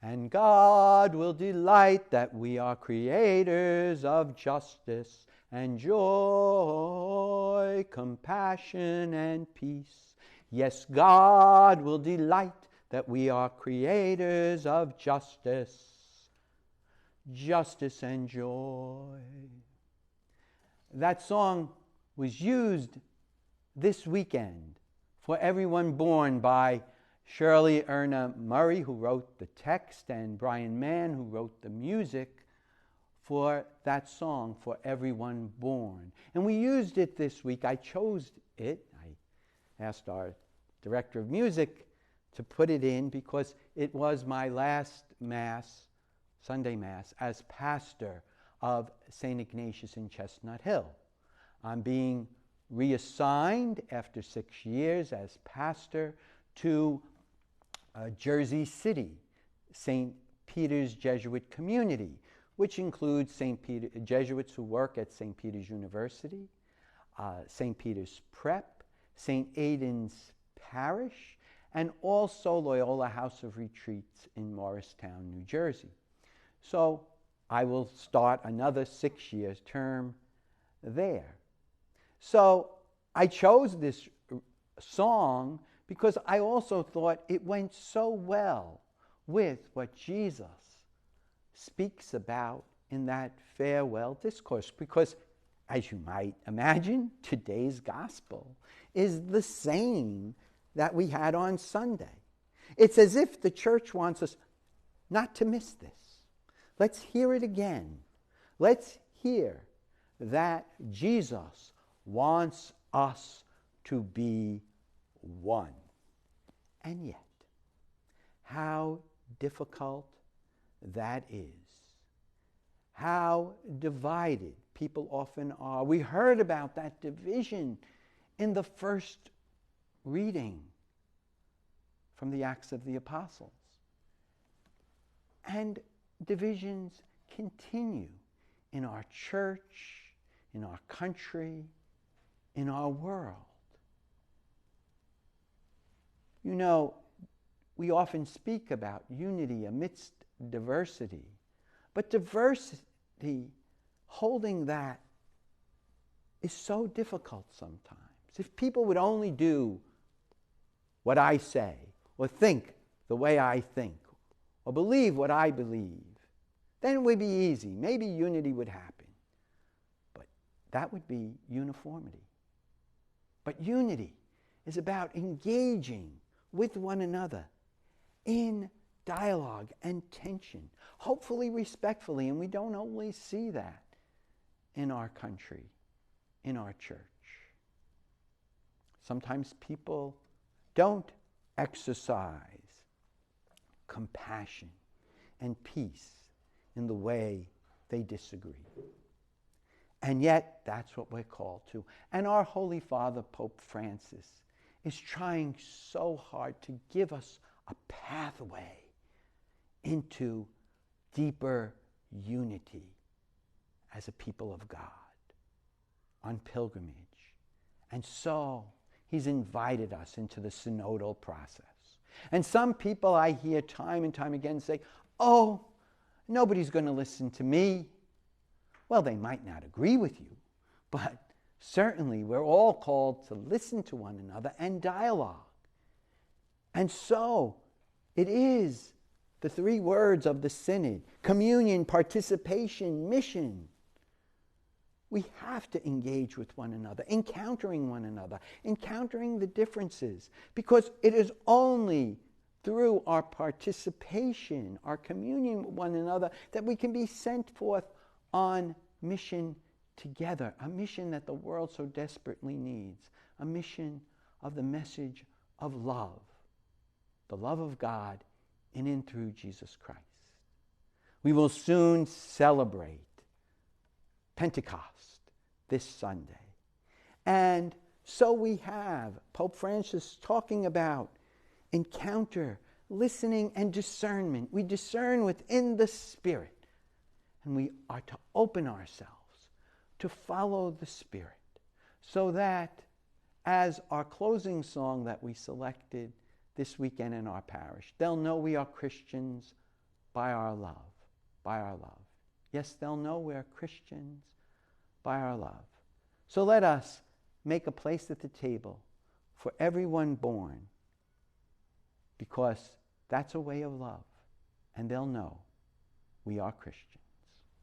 And God will delight that we are creators of justice and joy, compassion and peace. Yes, God will delight that we are creators of justice and joy. That song was used this weekend for Everyone Born by Shirley Erna Murray, who wrote the text, and Brian Mann, who wrote the music for that song, For Everyone Born. And we used it this week. I chose it. I asked our director of music to put it in because it was my last Mass, Sunday Mass, as pastor of St. Ignatius in Chestnut Hill. I'm being reassigned after 6 years as pastor to Jersey City, St. Peter's Jesuit community, which includes Jesuits who work at St. Peter's University, St. Peter's Prep, St. Aidan's Parish, and also Loyola House of Retreats in Morristown, New Jersey. So I will start another 6-year term there. So I chose this song because I also thought it went so well with what Jesus speaks about in that farewell discourse. Because, as you might imagine, today's gospel is the same that we had on Sunday. It's as if the church wants us not to miss this. Let's hear it again. Let's hear that Jesus wants us to be one. And yet, how difficult that is. How divided people often are. We heard about that division in the first reading from the Acts of the Apostles. And divisions continue in our church, in our country, in our world. You know, we often speak about unity amidst diversity, but diversity, holding that, is so difficult sometimes. If people would only do what I say, or think the way I think, or believe what I believe, then it would be easy. Maybe unity would happen. But that would be uniformity. But unity is about engaging with one another in dialogue and tension, hopefully respectfully, and we don't always see that in our country, in our church. Sometimes people don't exercise compassion and peace in the way they disagree. And yet, that's what we're called to. And our Holy Father, Pope Francis, is trying so hard to give us a pathway into deeper unity as a people of God on pilgrimage. And so, he's invited us into the synodal process. And some people I hear time and time again say, oh, nobody's going to listen to me. Well, they might not agree with you, but certainly we're all called to listen to one another and dialogue. And so it is the 3 words of the Synod: communion, participation, mission. We have to engage with one another, encountering one another, encountering the differences, because it is only through our participation, our communion with one another, that we can be sent forth on mission together, a mission that the world so desperately needs, a mission of the message of love, the love of God in and through Jesus Christ. We will soon celebrate Pentecost this Sunday. And so we have Pope Francis talking about encounter, listening, and discernment. We discern within the Spirit. And we are to open ourselves to follow the Spirit, so that, as our closing song that we selected this weekend in our parish, they'll know we are Christians by our love, by our love. Yes, they'll know we're Christians by our love. So let us make a place at the table for everyone born, because that's a way of love, and they'll know we are Christians.